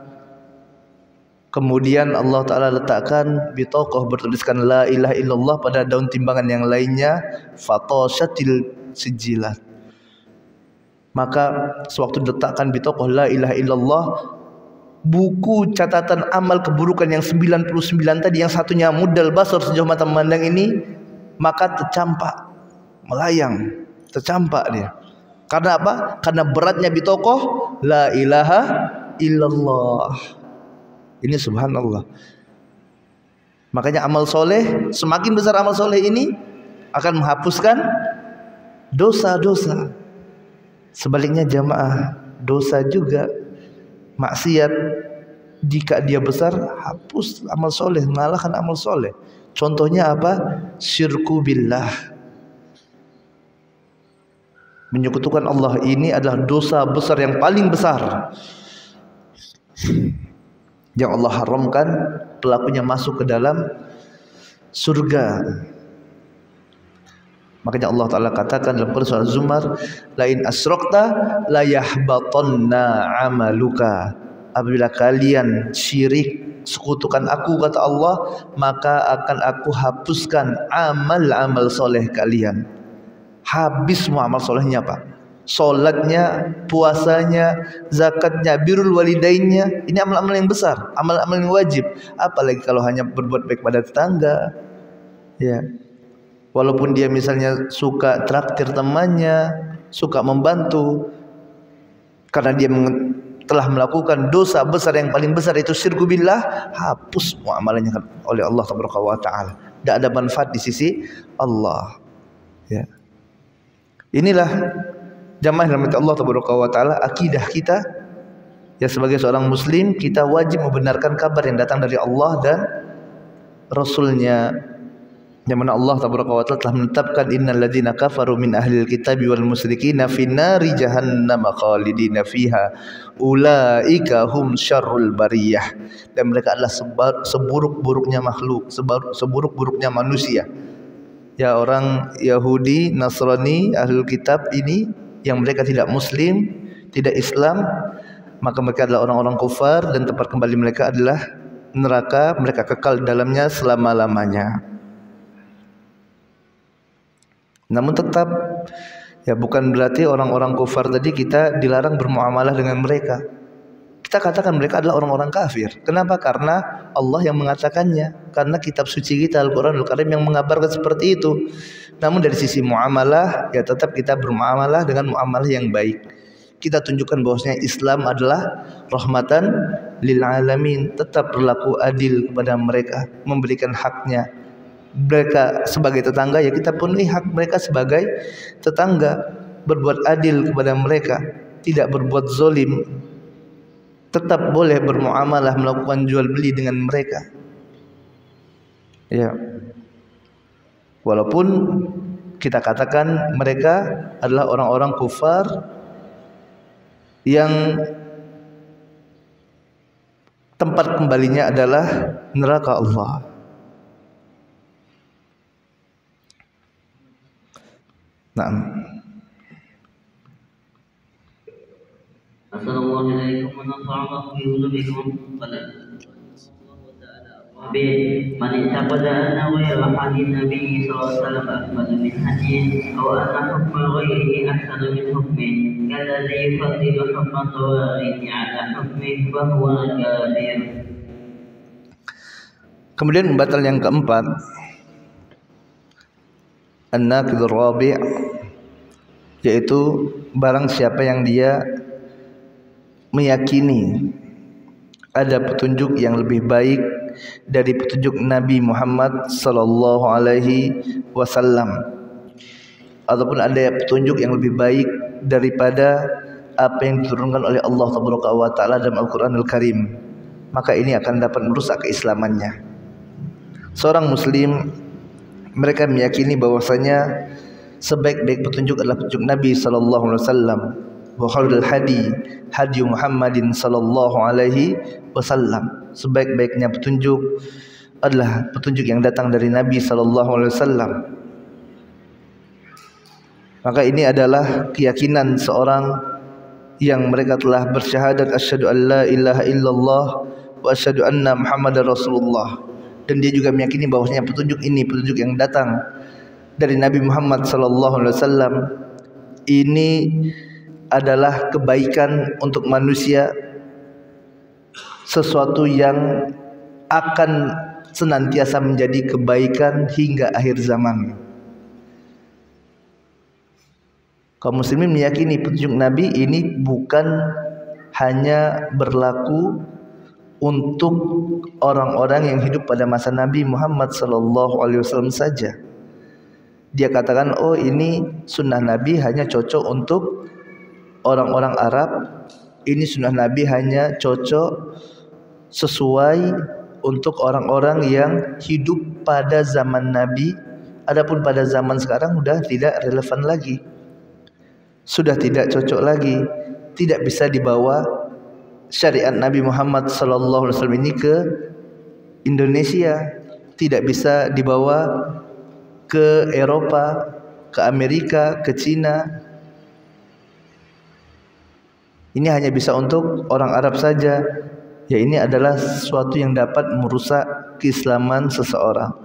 Kemudian Allah Ta'ala letakkan bitaqah bertuliskan la ilaha illallah pada daun timbangan yang lainnya, fatashatil sijilat. Maka sewaktu diletakkan bitaqah la ilaha illallah, buku catatan amal keburukan yang 99 tadi, yang satunya muddal basar, sejauh mata memandang ini, maka tercampak, melayang. tercampak dia. Karena apa? Karena beratnya bitokoh la ilaha illallah. Ini subhanallah. Makanya amal soleh, semakin besar amal soleh ini akan menghapuskan dosa-dosa. Sebaliknya jamaah, dosa juga, maksiat, jika dia besar, hapus amal soleh, mengalahkan amal soleh. Contohnya apa? Syirku billah. Menyekutukan Allah ini adalah dosa besar yang paling besar yang Allah haramkan pelakunya masuk ke dalam surga. Makanya Allah Ta'ala katakan dalam Quran surah Az-Zumar, la in asyraqta la yahbatanna amaluka. Apabila kalian syirik, sekutukan aku, kata Allah, maka akan aku hapuskan amal-amal soleh kalian. Habis semua amal solehnya, Pak. Solatnya, puasanya, zakatnya, birrul walidainnya. Ini amal-amal yang besar, amal-amal yang wajib. Apalagi kalau hanya berbuat baik pada tetangga, ya. Walaupun dia misalnya suka traktir temannya, suka membantu, karena dia telah melakukan dosa besar yang paling besar, itu syirku billah, hapus semua amalannya oleh Allah Taala. Tidak ada manfaat di sisi Allah. Ya. Inilah jamaah yang dirahmati Allah Taala, akidah kita. Ya, sebagai seorang muslim kita wajib membenarkan kabar yang datang dari Allah dan Rasulnya, yang mana Allah Taala telah menetapkan innal ladzina kafaru min ahlil kitabi wal musyrikina finnari jahannam khalidina fiha ulaika hum syarrul bariyah. Dan mereka adalah seburuk-buruknya makhluk, seburuk-buruknya manusia. Ya, orang Yahudi, Nasrani, ahlul kitab ini yang mereka tidak muslim, tidak Islam, maka mereka adalah orang-orang kufar dan tempat kembali mereka adalah neraka, mereka kekal di dalamnya selama-lamanya. Namun tetap, ya, bukan berarti orang-orang kufar tadi kita dilarang bermuamalah dengan mereka. Kita katakan mereka adalah orang-orang kafir. Kenapa? Karena Allah yang mengatakannya, karena kitab suci kita Al-Quranul Karim yang mengabarkan seperti itu. Namun dari sisi muamalah, ya tetap kita bermuamalah dengan muamalah yang baik. Kita tunjukkan bahwasanya Islam adalah rahmatan lil alamin. Tetap berlaku adil kepada mereka, memberikan haknya. Mereka sebagai tetangga, ya kita penuhi hak mereka sebagai tetangga. Berbuat adil kepada mereka, tidak berbuat zolim. Tetap boleh bermuamalah, melakukan jual beli dengan mereka. Ya. Walaupun kita katakan mereka adalah orang-orang kufar yang tempat kembalinya adalah neraka Allah. Naam. Assalamualaikum warahmatullahi wabarakatuh. Man i'taqada anna ghayra hadis Nabi sallallahu alaihi wasallam afdalu min hadis aw anna hukma ghayrihi ahsanu min hukmihi kalladhi yufaddilu hukma tawarithi ala hukmihi fa huwa kafir. Kemudian batal yang keempat, an-naqidul rabi', yaitu barang siapa yang dia meyakini ada petunjuk yang lebih baik dari petunjuk Nabi Muhammad sallallahu alaihi wasallam, ataupun ada petunjuk yang lebih baik daripada apa yang diturunkan oleh Allah Taala dalam Al-Qur'anul Karim, maka ini akan dapat merusak keislamannya. Seorang muslim, mereka meyakini bahwasanya sebaik-baik petunjuk adalah petunjuk Nabi sallallahu alaihi wasallam. Wa khairul hadi hadi Muhammadin sallallahu alaihi wasallam. Sebaik-baiknya petunjuk adalah petunjuk yang datang dari Nabi sallallahu alaihi wasallam. Maka ini adalah keyakinan seorang yang mereka telah bersyahadat asyhadu an la ilaha illallah wa asyhadu anna Muhammadar Rasulullah, dan dia juga meyakini bahwasanya petunjuk ini petunjuk yang datang dari Nabi Muhammad sallallahu alaihi wasallam. Ini adalah kebaikan untuk manusia, sesuatu yang akan senantiasa menjadi kebaikan hingga akhir zaman. Kaum muslimin meyakini petunjuk Nabi ini bukan hanya berlaku untuk orang-orang yang hidup pada masa Nabi Muhammad SAW saja. Dia katakan, oh ini sunnah Nabi hanya cocok untuk orang-orang Arab, ini sunnah Nabi hanya cocok sesuai untuk orang-orang yang hidup pada zaman Nabi. Adapun pada zaman sekarang sudah tidak relevan lagi, sudah tidak cocok lagi, tidak bisa dibawa syariat Nabi Muhammad SAW ini ke Indonesia, tidak bisa dibawa ke Eropa, ke Amerika, ke Cina. Ini hanya bisa untuk orang Arab saja. Ya, ini adalah sesuatu yang dapat merusak keislaman seseorang.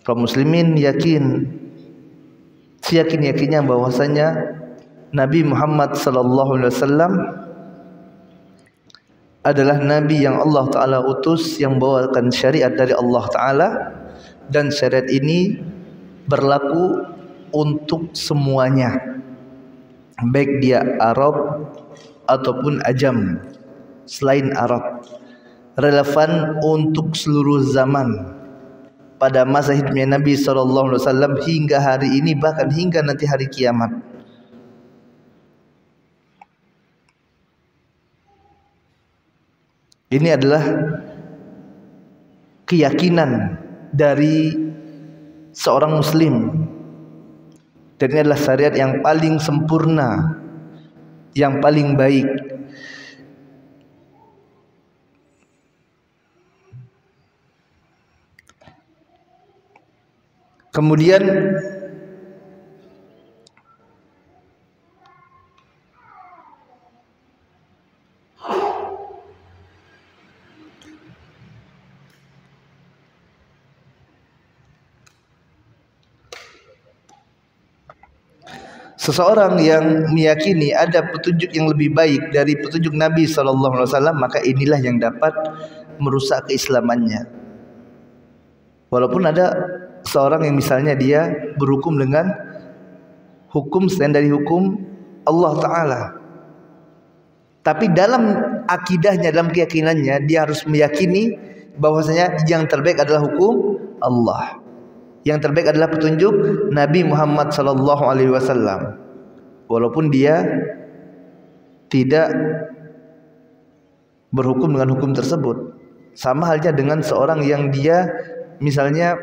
Kaum muslimin seyakin-yakinnya bahwasanya Nabi Muhammad SAW adalah Nabi yang Allah Ta'ala utus, yang membawakan syariat dari Allah Ta'ala, dan syariat ini berlaku untuk semuanya, baik dia Arab ataupun Ajam selain Arab, relevan untuk seluruh zaman. Pada masa hidupnya Nabi SAW hingga hari ini, bahkan hingga nanti hari kiamat. Ini adalah keyakinan dari seorang muslim, dan ini adalah syariat yang paling sempurna, yang paling baik. Kemudian seseorang yang meyakini ada petunjuk yang lebih baik dari petunjuk Nabi SAW, maka inilah yang dapat merusak keislamannya. Walaupun ada seorang yang misalnya dia berhukum dengan hukum selain dari hukum Allah Ta'ala, tapi dalam akidahnya, dalam keyakinannya, dia harus meyakini bahwasanya yang terbaik adalah hukum Allah, yang terbaik adalah petunjuk Nabi Muhammad SAW. Walaupun dia tidak berhukum dengan hukum tersebut. Sama halnya dengan seorang yang dia misalnya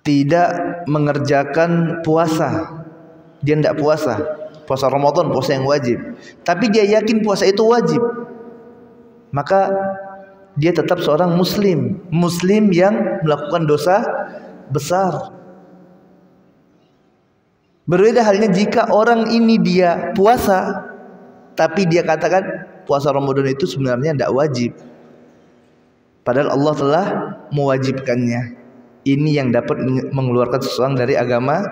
tidak mengerjakan puasa, dia tidak puasa Ramadan, puasa yang wajib, tapi dia yakin puasa itu wajib, maka dia tetap seorang muslim yang melakukan dosa besar. Berbeda halnya jika orang ini dia puasa, tapi dia katakan puasa Ramadan itu sebenarnya tidak wajib, padahal Allah telah mewajibkannya. Ini yang dapat mengeluarkan seseorang dari agama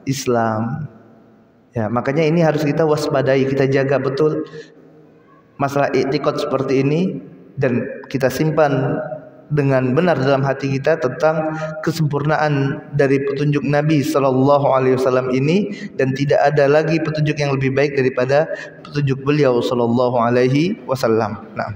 Islam. Ya, makanya ini harus kita waspadai, kita jaga betul masalah i'tiqad seperti ini, dan kita simpan dengan benar dalam hati kita tentang kesempurnaan dari petunjuk Nabi SAW ini, dan tidak ada lagi petunjuk yang lebih baik daripada petunjuk beliau SAW. Nah.